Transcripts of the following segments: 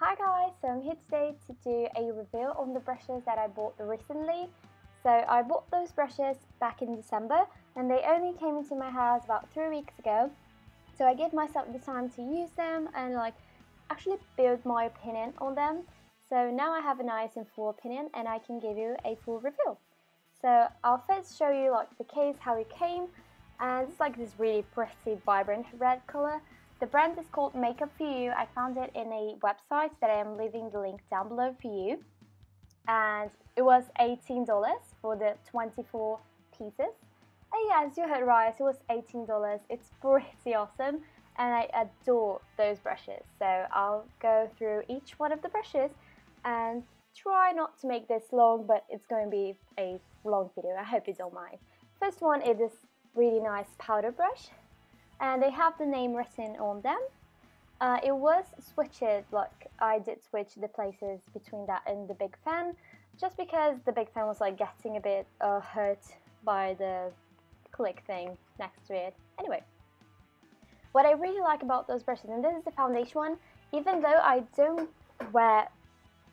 Hi guys, so I'm here today to do a review on the brushes that I bought recently. So I bought those brushes back in December and they only came into my house about 3 weeks ago. So I gave myself the time to use them and actually build my opinion on them. So now I have a nice and full opinion and I can give you a full review. So I'll first show you the case, how it came, and it's this really pretty vibrant red color. The brand is called Makeup For You. I found it in a website that I am leaving the link down below for you. And it was $18 for the 24 pieces. And yeah, as you heard right, it was $18. It's pretty awesome and I adore those brushes. So I'll go through each one of the brushes and try not to make this long, but it's going to be a long video. I hope you don't mind. First one is this really nice powder brush. And they have the name written on them. It was switched, I did switch the places between that and the big fan, just because the big fan was getting a bit hurt by the click thing next to it. Anyway, what I really like about those brushes, and this is the foundation one, even though I don't wear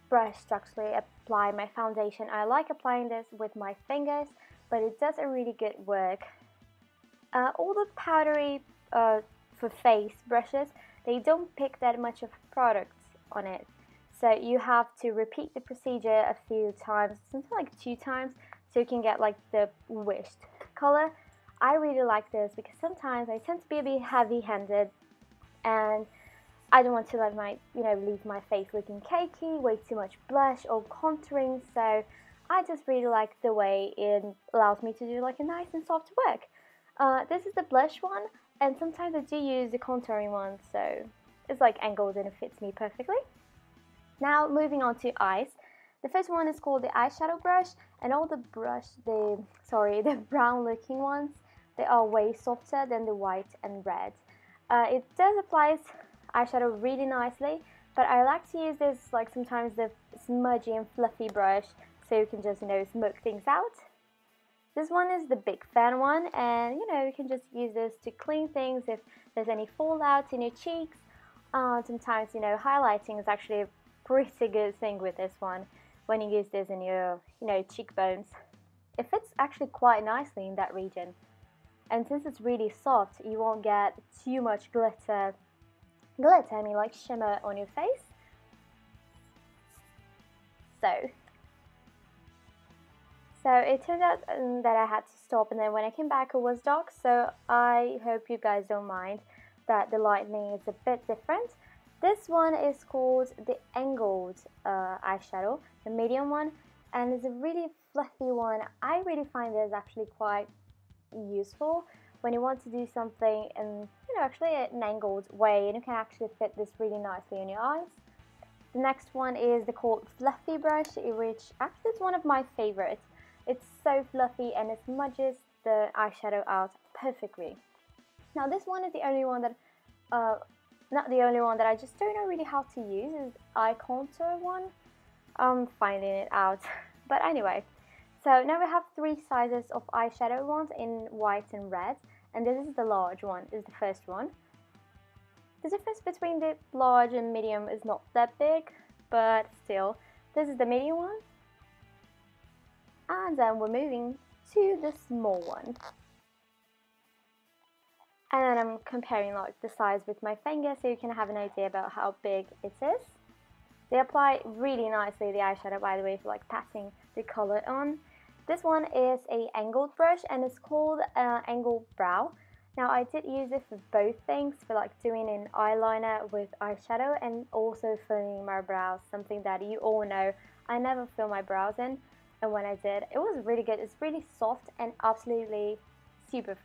brush to actually apply my foundation, I like applying this with my fingers, but it does a really good work. All the powdery for face brushes, they don't pick that much of product on it, so you have to repeat the procedure a few times, something 2 times, so you can get the wished color. I really like this because sometimes I tend to be a bit heavy-handed and I don't want to let my leave my face looking cakey, way too much blush or contouring, so I just really like the way it allows me to do a nice and soft work. This is the blush one, and sometimes I do use the contouring one, so it's angled and it fits me perfectly. Now moving on to eyes. The first one is called the eyeshadow brush, and all the brown looking ones, they are way softer than the white and red. It does apply eyeshadow really nicely, but I like to use this sometimes the smudgy and fluffy brush, so you can just smoke things out. This one is the big fan one, and you can just use this to clean things if there's any fallout in your cheeks. Sometimes highlighting is actually a pretty good thing with this one when you use this in your cheekbones. It fits actually quite nicely in that region, and since it's really soft, you won't get too much glitter, shimmer on your face. So it turned out that I had to stop, and then when I came back it was dark, so I hope you guys don't mind that the lighting is a bit different. This one is called the angled eyeshadow, the medium one, and it's a really fluffy one. I really find this actually quite useful when you want to do something in actually an angled way, and you can actually fit this really nicely in your eyes. The next one is the called fluffy brush, which actually is one of my favorites. It's so fluffy and it smudges the eyeshadow out perfectly. Now this one is the only one that, not the only one that I just don't know really how to use, is eye contour one. I'm finding it out. But anyway, so now we have 3 sizes of eyeshadow ones in white and red, and this is the large one, is the first one. The difference between the large and medium is not that big, but still, this is the medium one. And then we're moving to the small one. And then I'm comparing the size with my finger so you can have an idea about how big it is. They apply really nicely, the eyeshadow, by the way, for patting the color on. This one is a angled brush and it's called Angled Brow. Now I did use it for both things, for doing an eyeliner with eyeshadow and also filling my brows, something that you all know I never fill my brows in. And when I did, it was really good. It's really soft and absolutely super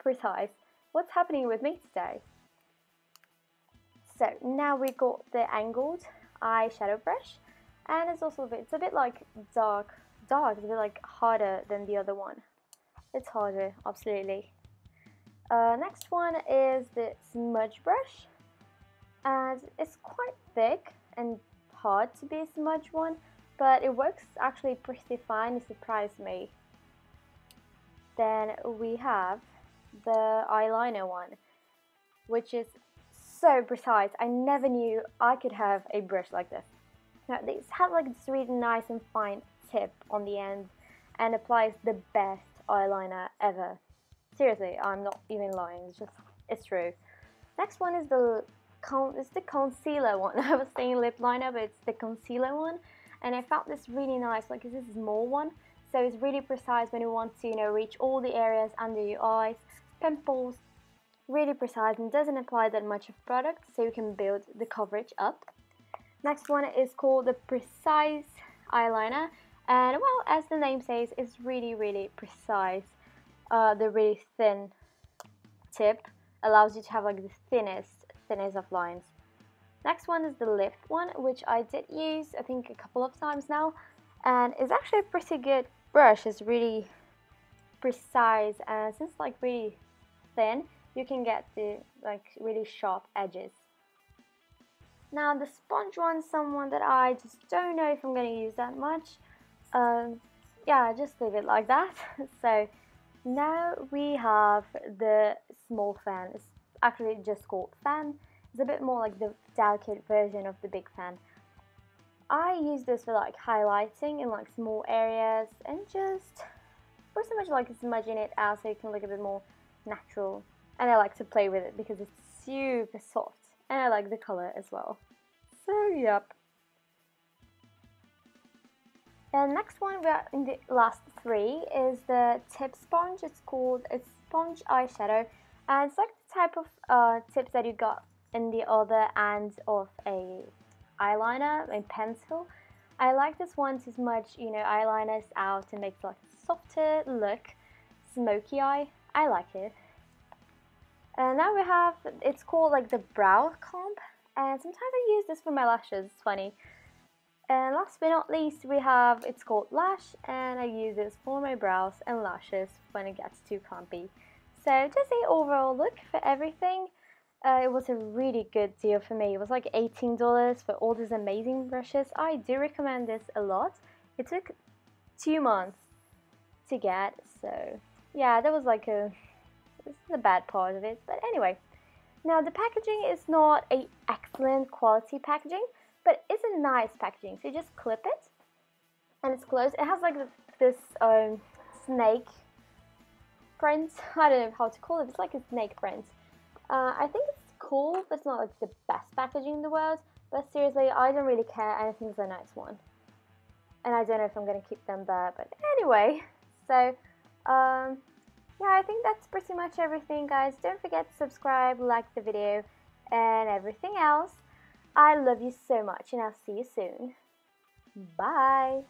precise. What's happening with me today? So now we got the angled eyeshadow brush, and it's also it's a bit dark. It's a bit harder than the other one. It's harder, absolutely. Next one is the smudge brush, and it's quite thick and hard to be a smudge one, but it works actually pretty fine. It surprised me. Then we have the eyeliner one, which is so precise. I never knew I could have a brush like this. Now, this has like this really nice and fine tip on the end and applies the best eyeliner ever. Seriously, I'm not even lying, it's true. Next one is the concealer one. I was saying lip liner, but it's the concealer one. And I found this really nice, like this is a small one. So it's really precise when you want to, reach all the areas under your eyes, pimples, really precise and doesn't apply that much of product, so you can build the coverage up. Next one is called the Precise Eyeliner. And well, as the name says, it's really, really precise. The really thin tip allows you to have like the thinnest of lines. Next one is the lip one, which I did use I think a couple of times now, and it's actually a pretty good brush. It's really precise, and since it's like really thin, you can get the like really sharp edges. Now the sponge one, someone that I just don't know if I'm going to use that much. Yeah, just leave it like that. So now we have the small fan. It's actually just called fan. It's a bit more like the delicate version of the big fan. I use this for like highlighting in like small areas and just pretty much like smudging it out so you can look a bit more natural. And I like to play with it because it's super soft and I like the color as well. So yep. And next one, we are in the last three, is the tip sponge. It's called a sponge eyeshadow, and it's like the type of tips that you got in the other end of a eyeliner, a pencil. I like this one to smudge, eyeliners out and make like a softer look, smoky eye. I like it. And now we have, it's called like the brow comb, and sometimes I use this for my lashes. It's funny. And last but not least, we have, it's called Lash, and I use this for my brows and lashes when it gets too clumpy. So just the overall look for everything. It was a really good deal for me. It was like $18 for all these amazing brushes. I do recommend this a lot. It took 2 months to get, so yeah, that was like this is the bad part of it. But anyway, now the packaging is not a excellent quality packaging, but it's a nice packaging. So you just clip it and it's closed. It has like this snake print. I don't know how to call it. It's like a snake print. I think it's cool, but it's not like the best packaging in the world. But seriously, I don't really care. I think it's a nice one. And I don't know if I'm going to keep them there. But anyway, so yeah, I think that's pretty much everything, guys. Don't forget to subscribe, like the video, and everything else. I love you so much, and I'll see you soon. Bye!